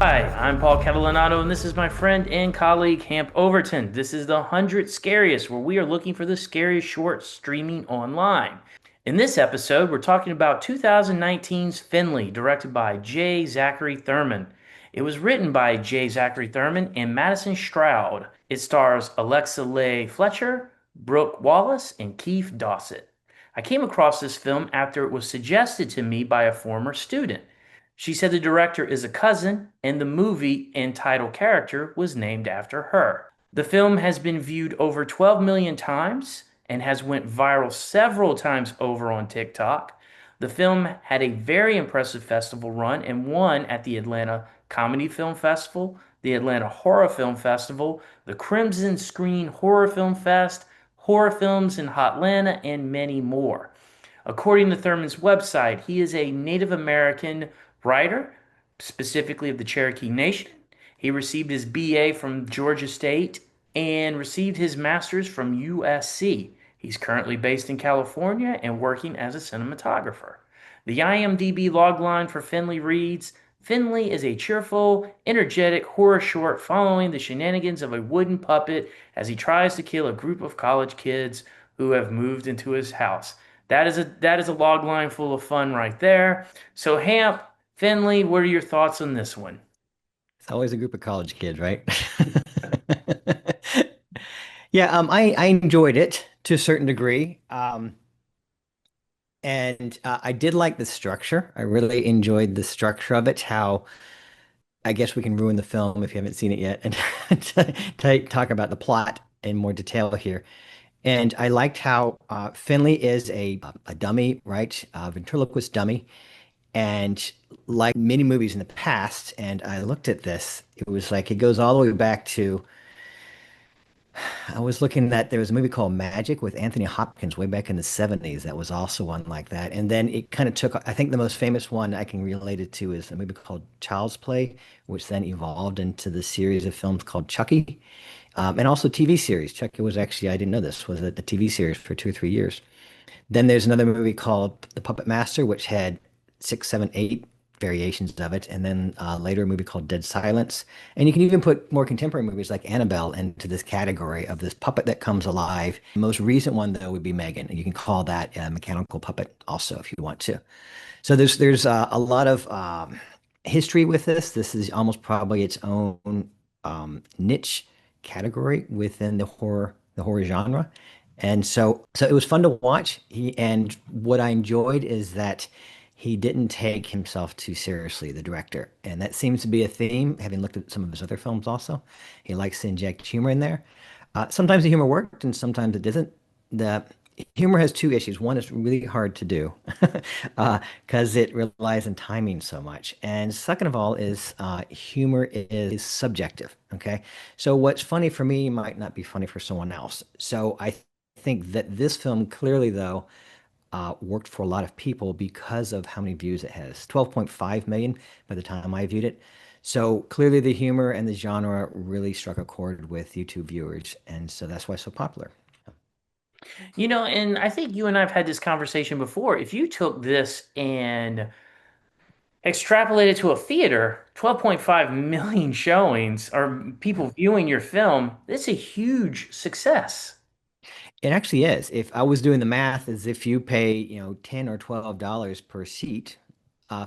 Hi, I'm Paul Catalanato, and this is my friend and colleague Hamp Overton. This is the 100 Scariest, where we are looking for the scariest shorts streaming online. In this episode, we're talking about 2019's Finley, directed by J. Zachary Thurman. It was written by J. Zachary Thurman and Madison Stroud. It stars Alexa Leigh Fletcher, Brooke Wallace, and Keith Dossett. I came across this film after it was suggested to me by a former student. She said the director is a cousin, and the movie and title character was named after her. The film has been viewed over 12 million times and has went viral several times over on TikTok. The film had a very impressive festival run and won at the Atlanta Comedy Film Festival, the Atlanta Horror Film Festival, the Crimson Screen Horror Film Fest, Horror Films in Hotlanta, and many more. According to Thurman's website, he is a Native American writer, specifically of the Cherokee Nation. He received his BA from Georgia State and received his master's from USC. He's currently based in California and working as a cinematographer. The IMDb logline for Finley reads, Finley is a cheerful, energetic horror short following the shenanigans of a wooden puppet as he tries to kill a group of college kids who have moved into his house. That is a log line full of fun right there. So Hamp, Finley, what are your thoughts on this one? It's always a group of college kids, right? Yeah, I enjoyed it to a certain degree. And I did like the structure. I really enjoyed the structure of it, how I guess we can ruin the film if you haven't seen it yet and talk about the plot in more detail here. And I liked how Finley is a dummy, right? A ventriloquist dummy. And like many movies in the past, and I looked at this, it was like it goes all the way back to I was looking at there was a movie called Magic with Anthony Hopkins way back in the 70s that was also one like that. And then it kind of took, I think the most famous one I can relate it to is a movie called Child's Play, which then evolved into the series of films called Chucky. And also TV series. Chucky was actually, I didn't know this, was a TV series for 2 or 3 years. Then there's another movie called The Puppet Master, which had six, seven, eight variations of it. And then later a movie called Dead Silence. And you can even put more contemporary movies like Annabelle into this category of this puppet that comes alive. The most recent one, though, would be Megan. And you can call that a mechanical puppet also if you want to. So there's a lot of history with this. This is almost probably its own niche category within the horror genre. And so it was fun to watch. And what I enjoyed is that he didn't take himself too seriously, the director. And that seems to be a theme, having looked at some of his other films also. He likes to inject humor in there. Sometimes the humor worked and sometimes it doesn't. The humor has two issues. One is really hard to do because it relies on timing so much. And second of all is humor is subjective. Okay. So what's funny for me might not be funny for someone else. So I think that this film clearly, though, worked for a lot of people because of how many views it has. 12.5 million by the time I viewed it. So clearly the humor and the genre really struck a chord with YouTube viewers. And so that's why it's so popular. And I think you and I have had this conversation before. If you took this and extrapolated to a theater, 12.5 million showings or people viewing your film, it's a huge success. It actually is. If I was doing the math, as if you pay, $10 or $12 per seat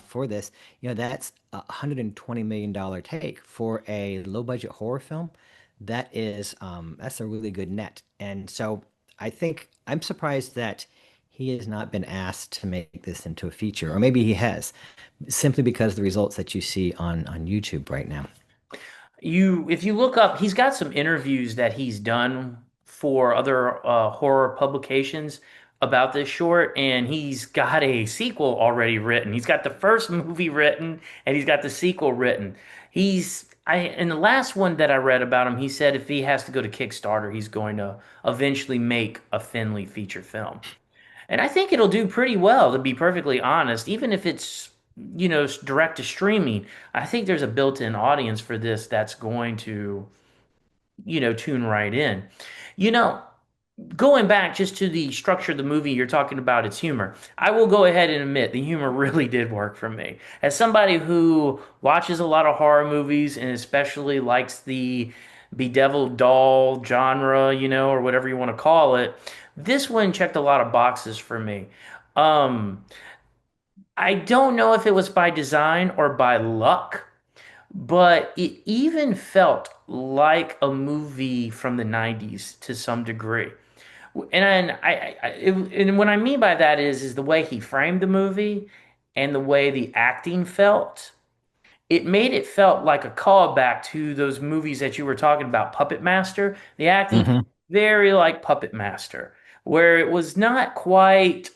for this, that's $120 million take for a low budget horror film. That's a really good net. And so I think I'm surprised that he has not been asked to make this into a feature, or maybe he has, simply because of the results that you see on YouTube right now. If you look up, he's got some interviews that he's done for other horror publications about this short, and he's got a sequel already written. He's got the first movie written, and he's got the sequel written. In the last one that I read about him, he said if he has to go to Kickstarter, he's going to eventually make a Finley feature film. And I think it'll do pretty well, to be perfectly honest, even if it's, direct to streaming. I think there's a built-in audience for this that's going to, tune right in. You know, going back just to the structure of the movie, you're talking about its humor. I will go ahead and admit the humor really did work for me. As somebody who watches a lot of horror movies and especially likes the bedeviled doll genre, or whatever you want to call it, this one checked a lot of boxes for me. Um, I don't know if it was by design or by luck, but it even felt like a movie from the 90s to some degree. And and what I mean by that is the way he framed the movie and the way the acting felt. It made it felt like a callback to those movies that you were talking about, Puppet Master. The acting Hmm. very like Puppet Master, where it was not quite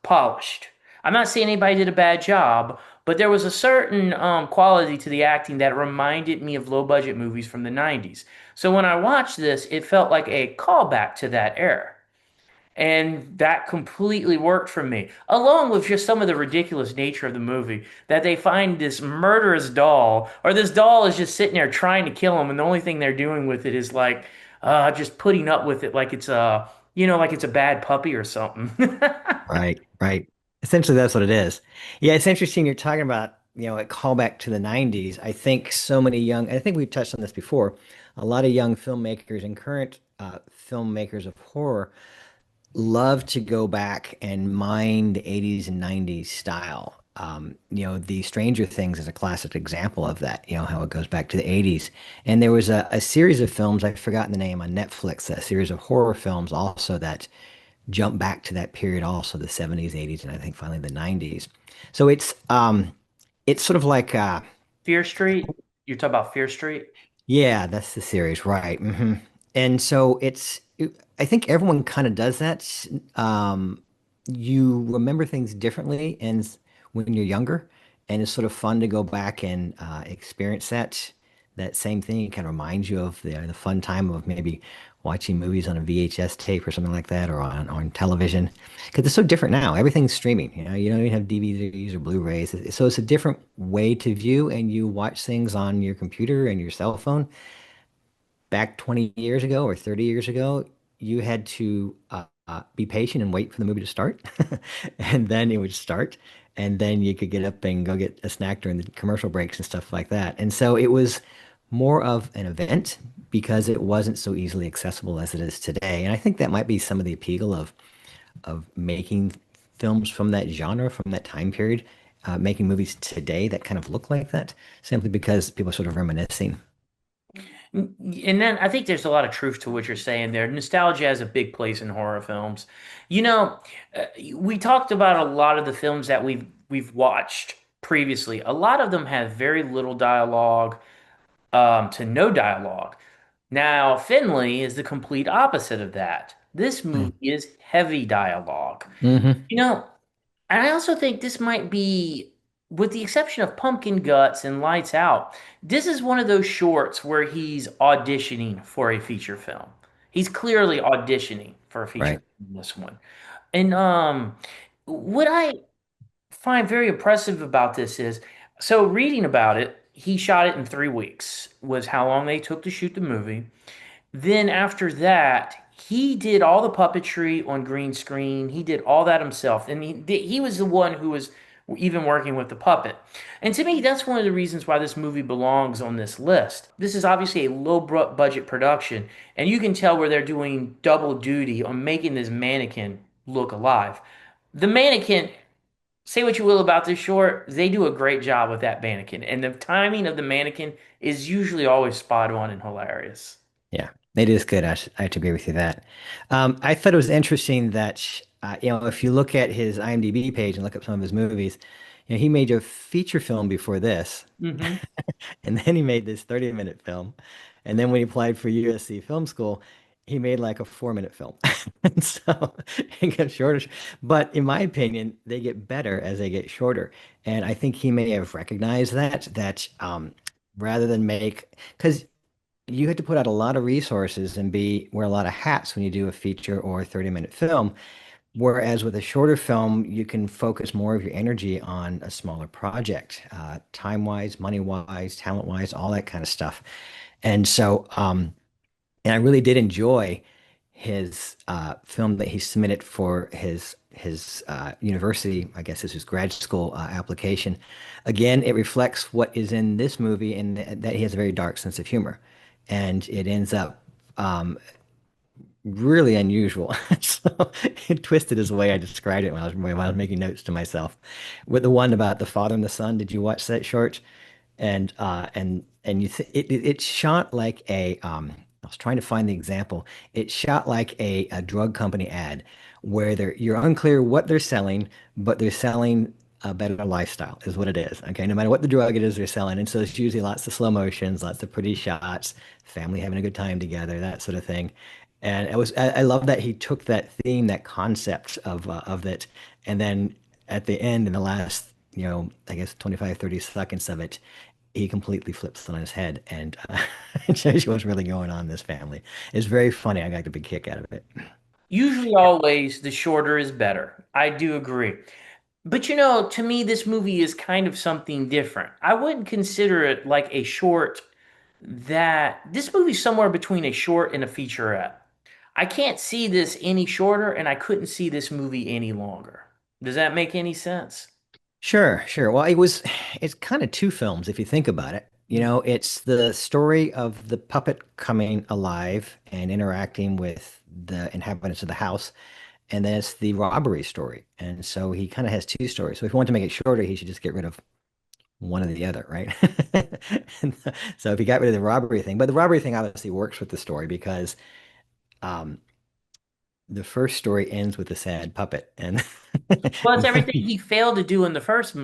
polished. I'm not saying anybody did a bad job, but there was a certain quality to the acting that reminded me of low budget movies from the 90s. So when I watched this, it felt like a callback to that era. And that completely worked for me, along with just some of the ridiculous nature of the movie. That they find this murderous doll, or this doll is just sitting there trying to kill him, and the only thing they're doing with it is like just putting up with it like it's like it's a bad puppy or something. Right, right. Essentially, that's what it is. Yeah, it's interesting you're talking about, a callback to the 90s. I think so many I think we've touched on this before. A lot of young filmmakers and current filmmakers of horror love to go back and mine the 80s and 90s style. The Stranger Things is a classic example of that, how it goes back to the 80s. And there was a series of films, I've forgotten the name, on Netflix, a series of horror films also that jump back to that period also, the 70s, 80s, and I think finally the 90s. So it's sort of like Fear Street. You're talking about Fear Street? yeah, that's the series, right? And so I think everyone kind of does that. You remember things differently and when you're younger, and it's sort of fun to go back and experience that same thing. It kind of reminds you of the fun time of maybe watching movies on a VHS tape or something like that, or on television, because it's so different now. Everything's streaming. You don't even have DVDs or Blu-rays, so it's a different way to view, and you watch things on your computer and your cell phone. Back 20 years ago or 30 years ago, you had to be patient and wait for the movie to start. And then it would start. And then you could get up and go get a snack during the commercial breaks and stuff like that. And so it was more of an event because it wasn't so easily accessible as it is today. And I think that might be some of the appeal of making films from that genre, from that time period, making movies today that kind of look like that, simply because people are sort of reminiscing. And then I think there's a lot of truth to what you're saying there. Nostalgia has a big place in horror films. You know, we talked about a lot of the films that we've watched previously. A lot of them have very little dialogue, to no dialogue. Now, Finley is the complete opposite of that. This movie is heavy dialogue. Mm-hmm. You know, and I also think this might be, with the exception of Pumpkin Guts and Lights Out, this is one of those shorts where he's auditioning for a feature film. He's clearly auditioning for a feature Right. film in this one. And what I find very impressive about this is, so reading about it, he shot it in 3 weeks, was how long they took to shoot the movie. Then after that, he did all the puppetry on green screen. He did all that himself, and he was the one who was even working with the puppet. And to me, that's one of the reasons why this movie belongs on this list. This is obviously a low budget production, and you can tell where they're doing double duty on making this mannequin look alive. The mannequin, say what you will about this short, they do a great job with that mannequin, and the timing of the mannequin is usually always spot on and hilarious. Yeah, it is good. I have to agree with you that. I thought it was interesting that, if you look at his IMDb page and look up some of his movies, he made a feature film before this, Hmm. and then he made this 30-minute film. And then when he applied for USC Film School, he made like a 4-minute film. And so it got shorter. But in my opinion, they get better as they get shorter. And I think he may have recognized that rather than because you had to put out a lot of resources and wear a lot of hats when you do a feature or a 30-minute film. Whereas with a shorter film, you can focus more of your energy on a smaller project, time-wise, money-wise, talent-wise, all that kind of stuff. And so, and I really did enjoy his film that he submitted for his university, I guess is his grad school application. Again, it reflects what is in this movie, and that he has a very dark sense of humor, and it ends up really unusual. So it twisted is the way I described it when I was making notes to myself. With the one about the father and the son, did you watch that short? And it's shot like I was trying to find the example. It's shot like a drug company ad where you're unclear what they're selling, but they're selling a better lifestyle is what it is. Okay, no matter what the drug it is they're selling. And so it's usually lots of slow motions, lots of pretty shots, family having a good time together, that sort of thing. And I love that he took that theme, that concept of it, and then at the end, in the last, I guess 25, 30 seconds of it, he completely flips it on his head, and it shows you what's really going on in this family. It's very funny. I got a big kick out of it. Usually, always, the shorter is better. I do agree. But to me, this movie is kind of something different. I wouldn't consider it like a short that this movie's somewhere between a short and a featurette. I can't see this any shorter, and I couldn't see this movie any longer. Does that make any sense? Sure, sure. Well, it's kind of two films if you think about it. It's the story of the puppet coming alive and interacting with the inhabitants of the house, and then it's the robbery story. And so he kind of has two stories. So if you want to make it shorter, he should just get rid of one or the other, right? And so if he got rid of the robbery thing, but the robbery thing obviously works with the story because um, the first story ends with a sad puppet, and Well, it's everything he failed to do in the first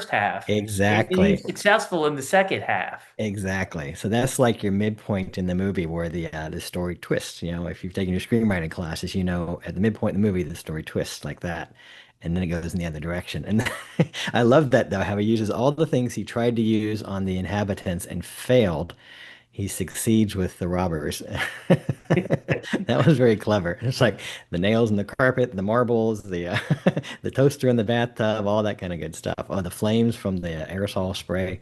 half, and he's exactly. successful in the second half. Exactly. So that's like your midpoint in the movie where the story twists. If you've taken your screenwriting classes, at the midpoint in the movie the story twists like that, and then it goes in the other direction. And I love that though, how he uses all the things he tried to use on the inhabitants and failed. He succeeds with the robbers. That was very clever. It's like the nails in the carpet, the marbles, the the toaster in the bathtub, all that kind of good stuff. Oh, the flames from the aerosol spray.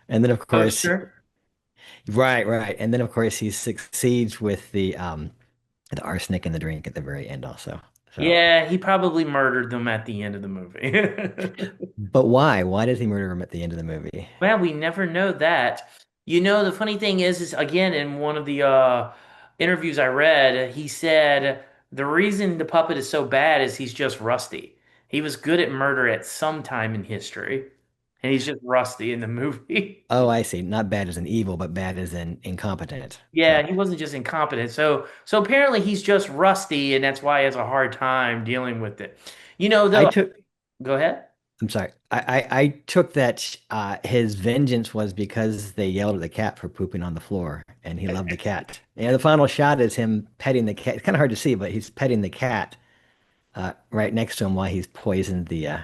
And then of course Poster. Right, right. And then of course he succeeds with the arsenic in the drink at the very end also. So, Yeah, he probably murdered them at the end of the movie. but why? Why does he murder him at the end of the movie? Well, we never know that. The funny thing is again, in one of the interviews I read, he said the reason the puppet is so bad is he's just rusty. He was good at murder at some time in history, and he's just rusty in the movie. Oh, I see. Not bad as in evil, but bad as in incompetent. Yeah, So he wasn't just incompetent. So apparently he's just rusty, and that's why he has a hard time dealing with it. I Though, took go ahead. I'm sorry. I took that his vengeance was because they yelled at the cat for pooping on the floor, and he loved the cat. Yeah, the final shot is him petting the cat. It's kind of hard to see, but he's petting the cat right next to him while he's poisoned the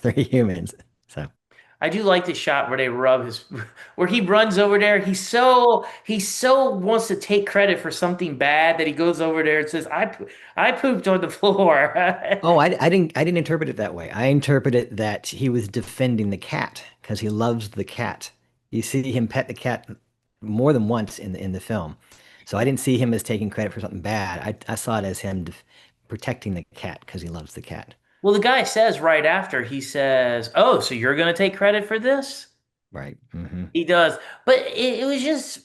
three humans. So, I do like the shot where they rub his, where he runs over there. He so wants to take credit for something bad that he goes over there and says, I pooped on the floor." oh, I didn't interpret it that way. I interpret it that he was defending the cat because he loves the cat. You see him pet the cat more than once in the film. So I didn't see him as taking credit for something bad. I saw it as him protecting the cat because he loves the cat. Well, the guy says right after, he says, "Oh, so you're going to take credit for this?" Right. Hmm. He does, but it was just.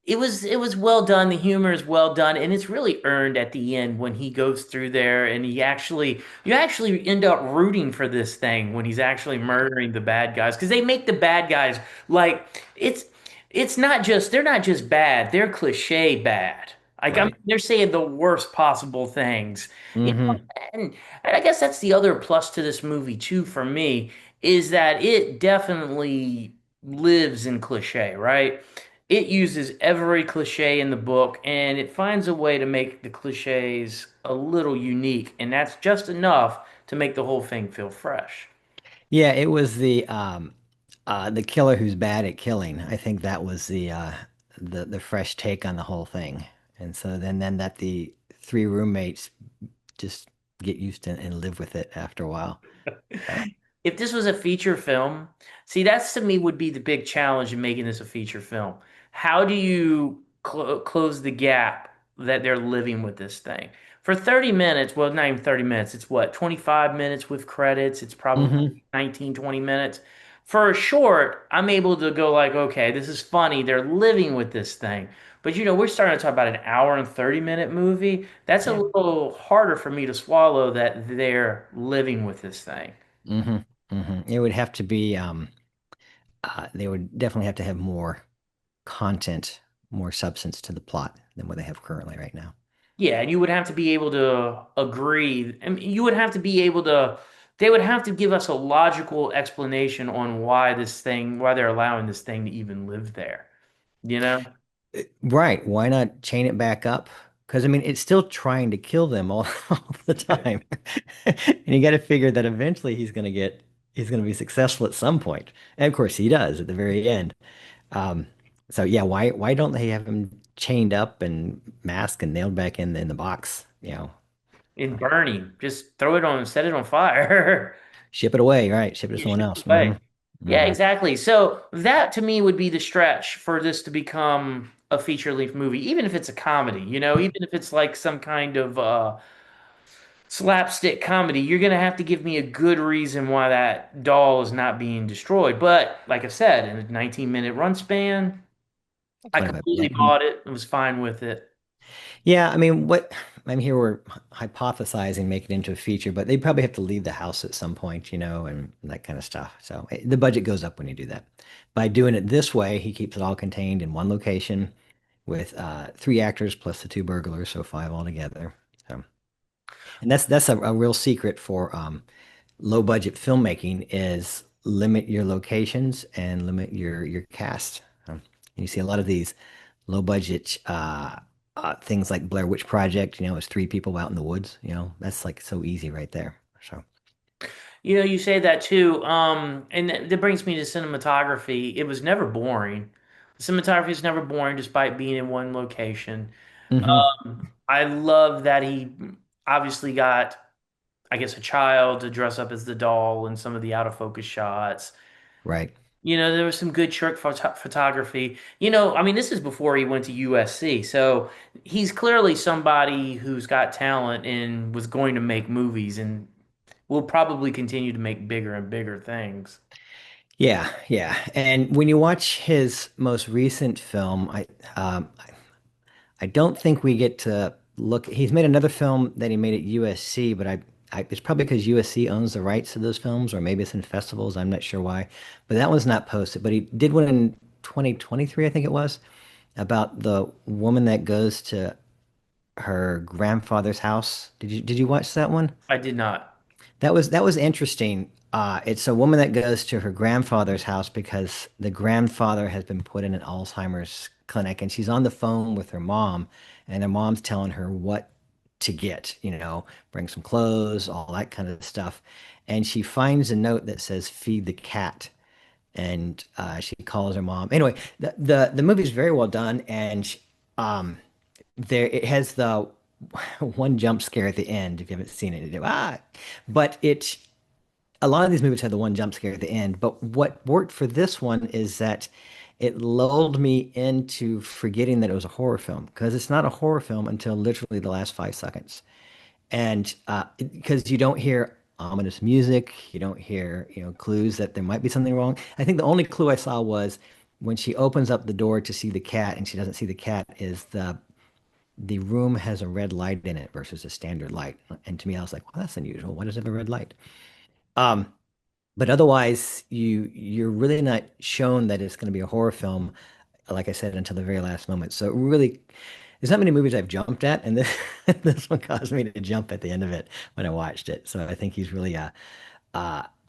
It was well done. The humor is well done, and it's really earned at the end when he goes through there and you actually end up rooting for this thing when he's actually murdering the bad guys because they make the bad guys like it's not just they're not just bad, they're cliche bad. Like Right. they're saying the worst possible things. You know, Hmm. and I guess that's the other plus to this movie too for me is that it definitely lives in cliche, right? It uses every cliche in the book and it finds a way to make the cliches a little unique, and that's just enough to make the whole thing feel fresh. Yeah, it was the killer who's bad at killing. I think that was the fresh take on the whole thing. And so then that the three roommates just get used to and live with it after a while. So If this was a feature film, see, that's to me would be the big challenge in making this a feature film. How do you close the gap that they're living with this thing. For 30 minutes, well, not even 30 minutes, it's what, 25 minutes with credits. It's probably Hmm. 19, 20 minutes. For a short, I'm able to go like, okay, this is funny. They're living with this thing. But we're starting to talk about an hour and 30-minute movie. That's a Yeah. little harder for me to swallow that they're living with this thing. Hmm. It would have to be they would definitely have to have more content, more substance to the plot than what they have currently right now. Yeah, and you would have to be able to agree. I mean, you would have to be able to, they would have to give us a logical explanation on why they're allowing this thing to even live there. You know? Right. Why not chain it back up? Because I mean, it's still trying to kill them all the time. And you got to figure that eventually he's going to be successful at some point. And of course he does at the very end. Um, so yeah, why don't they have him chained up and masked and nailed back in the box? In burning, just throw it on, set it on fire. Ship it away, right? Ship it to You someone ship else. it away. Yeah, Hmm. exactly. So that to me would be the stretch for this to become a feature-length movie, even if it's a comedy, even if it's like some kind of slapstick comedy, you're gonna have to give me a good reason why that doll is not being destroyed. But like I said, in a 19-minute run span, I 25. completely Yeah. bought it and was fine with it. Yeah, I mean, what I'm here we're hypothesizing make it into a feature, but they probably have to leave the house at some point, and that kind of stuff. So the budget goes up when you do that. By doing it this way, he keeps it all contained in one location with three actors plus the two burglars, so five altogether. So, and that's a real secret for low budget filmmaking is limit your locations and limit your cast. You see a lot of these low budget things like Blair Witch Project, it's three people out in the woods, that's like so easy right there. So, You say that too. And that brings me to cinematography. It was never boring. The cinematography is never boring despite being in one location. hmm. I love that he obviously got, I guess, a child to dress up as the doll in some of the out of focus shots. Right. There was some good trick photography. I mean, this is before he went to USC, so he's clearly somebody who's got talent and was going to make movies and will probably continue to make bigger and bigger things. Yeah, yeah. And when you watch his most recent film, I don't think we get to look. He's made another film that he made at USC, but it's probably because USC owns the rights to those films, or maybe it's in festivals. I'm not sure why, but that one's not posted. But he did one in 2023, I think it was, about the woman that goes to her grandfather's house. Did you watch that one? I did not. That was interesting. It's a woman that goes to her grandfather's house because the grandfather has been put in an Alzheimer's clinic, and she's on the phone with her mom, and her mom's telling her what to get, bring some clothes, all that kind of stuff. And she finds a note that says "feed the cat," and she calls her mom. Anyway, the movie is very well done, and um, there it has the one jump scare at the end. If you haven't seen it, but a lot of these movies have the one jump scare at the end. But what worked for this one is that it lulled me into forgetting that it was a horror film because it's not a horror film until literally the last 5 seconds. And because you don't hear ominous music, you don't hear, clues that there might be something wrong. I think the only clue I saw was when she opens up the door to see the cat and she doesn't see the cat is the room has a red light in it versus a standard light. And to me, I was like, well, that's unusual. Why does it have a red light? Um, but otherwise, you're really not shown that it's going to be a horror film, like I said, until the very last moment. So it really, there's not many movies I've jumped at, and this one caused me to jump at the end of it when I watched it. So I think he's really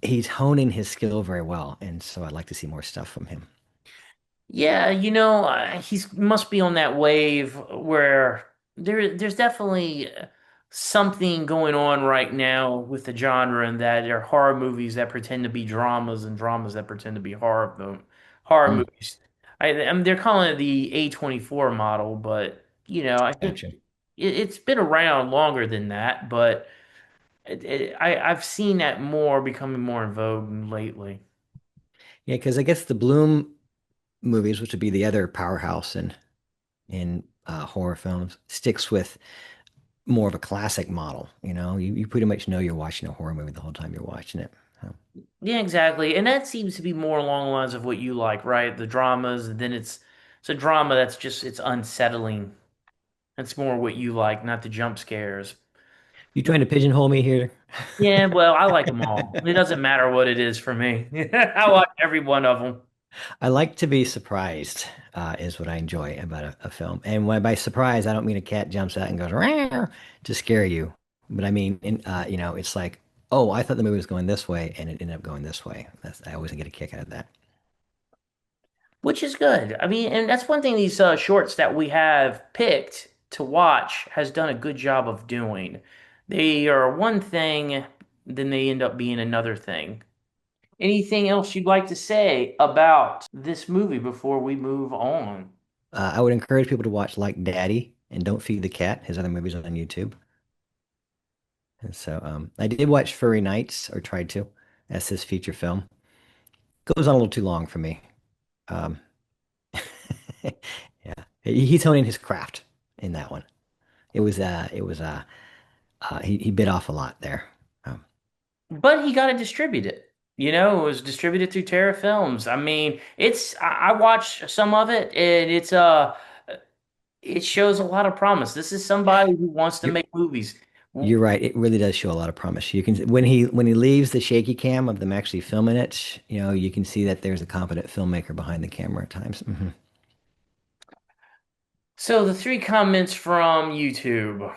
he's honing his skill very well, and so I'd like to see more stuff from him. Yeah, he's must be on that wave where there's definitely something going on right now with the genre, and that there are horror movies that pretend to be dramas and dramas that pretend to be horror Mm, movies. I mean, they're calling it the A24 model, but I think gotcha. it's been around longer than that, but I've seen that becoming more in vogue lately. Yeah, because I guess the Bloom movies, which would be the other powerhouse in horror films, sticks with more of a classic model. You pretty much know you're watching a horror movie the whole time you're watching it. So, Yeah, exactly. And that seems to be more along the lines of what you like, right? The dramas, and then it's a drama that's just it's unsettling. That's more what you like, not the jump scares. you trying to pigeonhole me here? Yeah, well, I like them all. It doesn't matter what it is for me. I like every one of them. I like to be surprised, is what I enjoy about a film. And when by surprise, I don't mean a cat jumps out and goes "Rawr" to scare you, but I mean, it's like, oh, I thought the movie was going this way, and it ended up going this way. I always get a kick out of that. Which is good. I mean, and that's one thing these shorts that we have picked to watch has done a good job of doing. They are one thing, then they end up being another thing. Anything else you'd like to say about this movie before we move on? I would encourage people to watch Like Daddy and Don't Feed the Cat, his other movies on YouTube. And so I did watch Furry Nights, or tried to. That's his feature film. Goes on a little too long for me. Um, yeah, he's honing his craft in that one. He bit off a lot there. Um, But he got it distributed. It was distributed through Terra Films. I mean, I watched some of it and it shows a lot of promise. This is somebody who wants to you're, make movies. you're right. It really does show a lot of promise. You can when he leaves the shaky cam of them actually filming it, you can see that there's a competent filmmaker behind the camera at times. So the three comments from YouTube.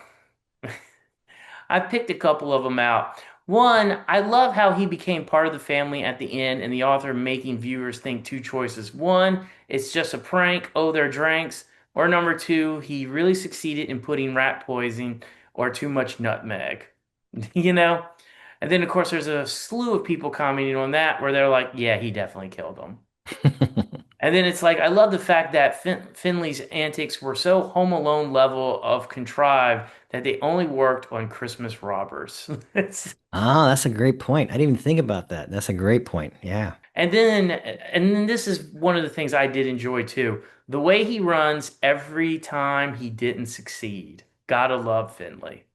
I picked a couple of them out. One, I love how he became part of the family at the end and the author making viewers think two choices. One, it's just a prank, oh, they're drinks. Or number two, he really succeeded in putting rat poison or too much nutmeg. You know? And then, of course, there's a slew of people commenting on that where they're like, yeah, he definitely killed him. And then it's like, I love the fact that Finley's antics were so Home Alone level of contrived that they only worked on Christmas robbers. Ah, that's a great point. I didn't even think about that. That's a great point. Yeah. And then this is one of the things I did enjoy too. The way he runs every time he didn't succeed. Gotta love Finley.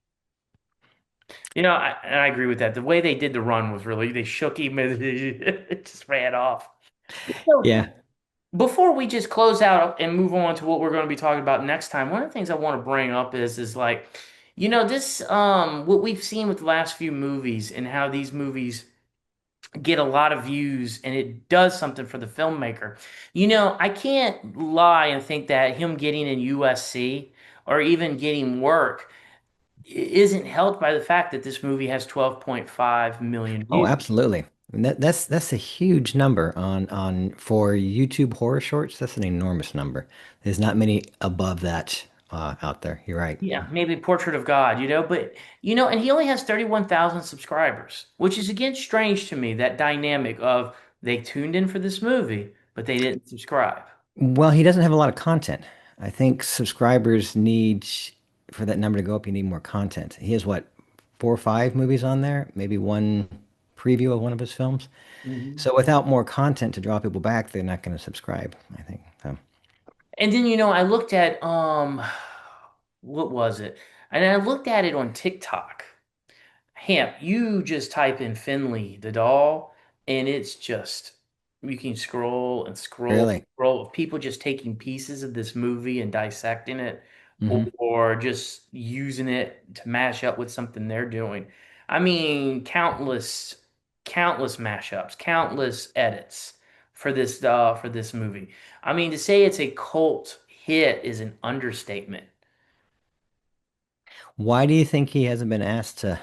And I agree with that. The way they did the run was really, they shook him and it just ran off. So Yeah. before we just close out and move on to what we're going to be talking about next time, one of the things I want to bring up is like, this what we've seen with the last few movies and how these movies get a lot of views and it does something for the filmmaker. I can't lie and think that him getting in USC or even getting work isn't helped by the fact that this movie has 12.5 million Oh, views. absolutely. And that's a huge number on for YouTube horror shorts. That's an enormous number. There's not many above that out there. You're right. Yeah, maybe Portrait of God, but and he only has 31,000 subscribers, which is again strange to me, that dynamic of they tuned in for this movie, but they didn't subscribe. Well, he doesn't have a lot of content. I think subscribers need for that number to go up, you need more content. He has what, 4 or 5 movies on there, maybe one preview of one of his films. Mhm. So without more content to draw people back, they're not going to subscribe, I think. So, And then I looked at what was it? And I looked at it on TikTok. Hamp, you just type in Finley the doll, and it's just you can scroll and scroll and really. scroll of people just taking pieces of this movie and dissecting it, Hmm. or just using it to mash up with something they're doing. I mean, countless mashups, countless edits for this movie. I mean, to say it's a cult hit is an understatement. Why do you think he hasn't been asked to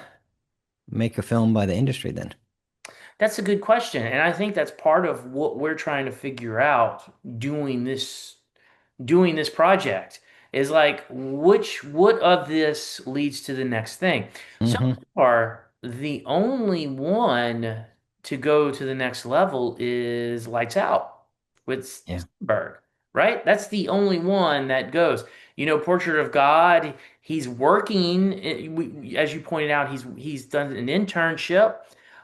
make a film by the industry then? That's a good question. And I think that's part of what we're trying to figure out doing this project is like what of this leads to the next thing. So Hmm. far, the only one to go to the next level is Lights Out with Yeah. Berg, right? That's the only one that goes. Portrait of God, he's working, as you pointed out, he's done an internship.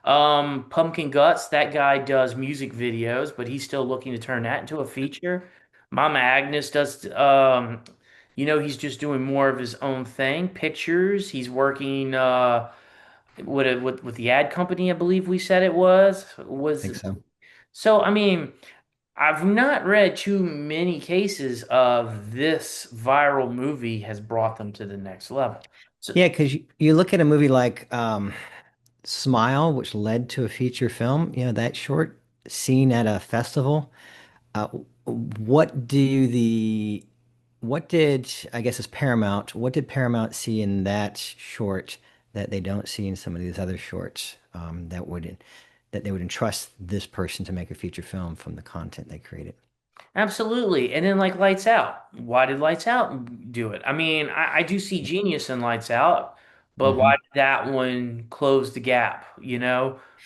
Pumpkin Guts, that guy does music videos, but he's still looking to turn that into a feature. Mama Agnes does. He's just doing more of his own thing, pictures. He's working with the ad company, I believe we said it I think so. so. I mean, I've not read too many cases of this viral movie has brought them to the next level. So Yeah, because you look at a movie like Smile, which led to a feature film, that short scene at a festival. Uh, what do the what did I guess it's Paramount? What did Paramount see in that short that they don't see in some of these other shorts that they would entrust this person to make a feature film from the content they created? absolutely. And then like Lights Out. Why did Lights Out do it? I mean, I do see genius in Lights Out, but why Hmm. did that one close the gap?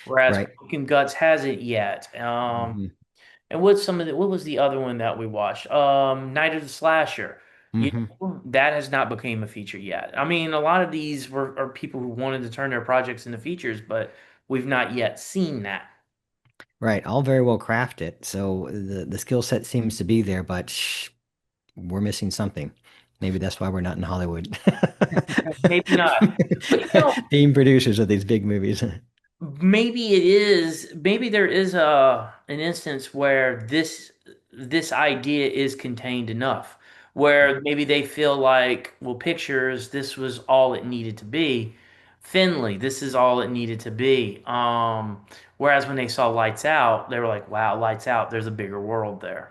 Whereas Right. Pumpkin Guts hasn't yet. Hmm. And what was the other one that we watched? Night of the Slasher. You Hmm. that has not become a feature yet. I mean, a lot of these are people who wanted to turn their projects into features, but we've not yet seen that. Right. All very well crafted. So the skill set seems to be there, but we're missing something. Maybe that's why we're not in Hollywood. Maybe not. But Being producers of these big movies. maybe it is. Maybe there is a an instance where this idea is contained enough, where maybe they feel like, well, pictures, this was all it needed to be. Finley, this is all it needed to be. Whereas when they saw Lights Out, they were like, wow, Lights Out, there's a bigger world there.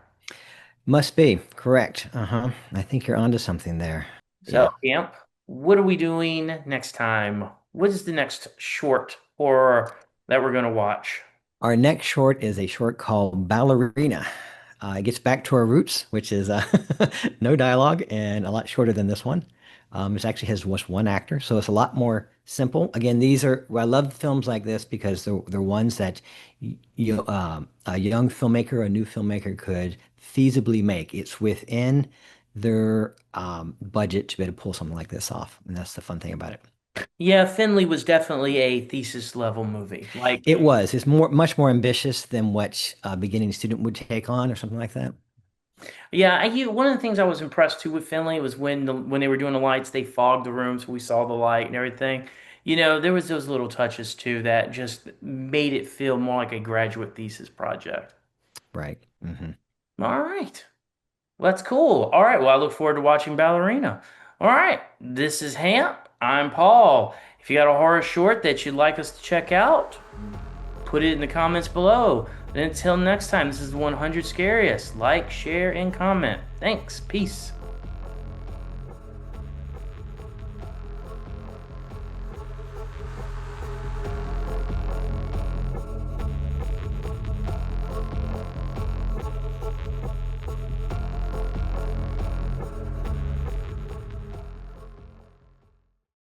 Must be. Correct. Uh-huh. I think you're onto something there. So, Yeah. Amp, what are we doing next time? What is the next short horror that we're going to watch? Our next short is a short called Ballerina. It gets back to our roots, which is no dialogue and a lot shorter than this one. It actually has just one actor, so it's a lot more simple. Again, I love films like this because they're ones that a young filmmaker, a new filmmaker could feasibly make. It's within their budget to be able to pull something like this off, and that's the fun thing about it. Yeah, Finley was definitely a thesis level movie. Like, It was. It's much more ambitious than what a beginning student would take on or something like that. yeah, one of the things I was impressed too with Finley was when they were doing the lights, they fogged the room so we saw the light and everything. There was those little touches too that just made it feel more like a graduate thesis project. Right. Hmm. All right. Well, that's cool. All right. Well, I look forward to watching Ballerina. All right. This is Hamp. I'm Paul. If you got a horror short that you'd like us to check out, put it in the comments below. And until next time, this is the 100 Scariest. Like, share, and comment. Thanks. Peace.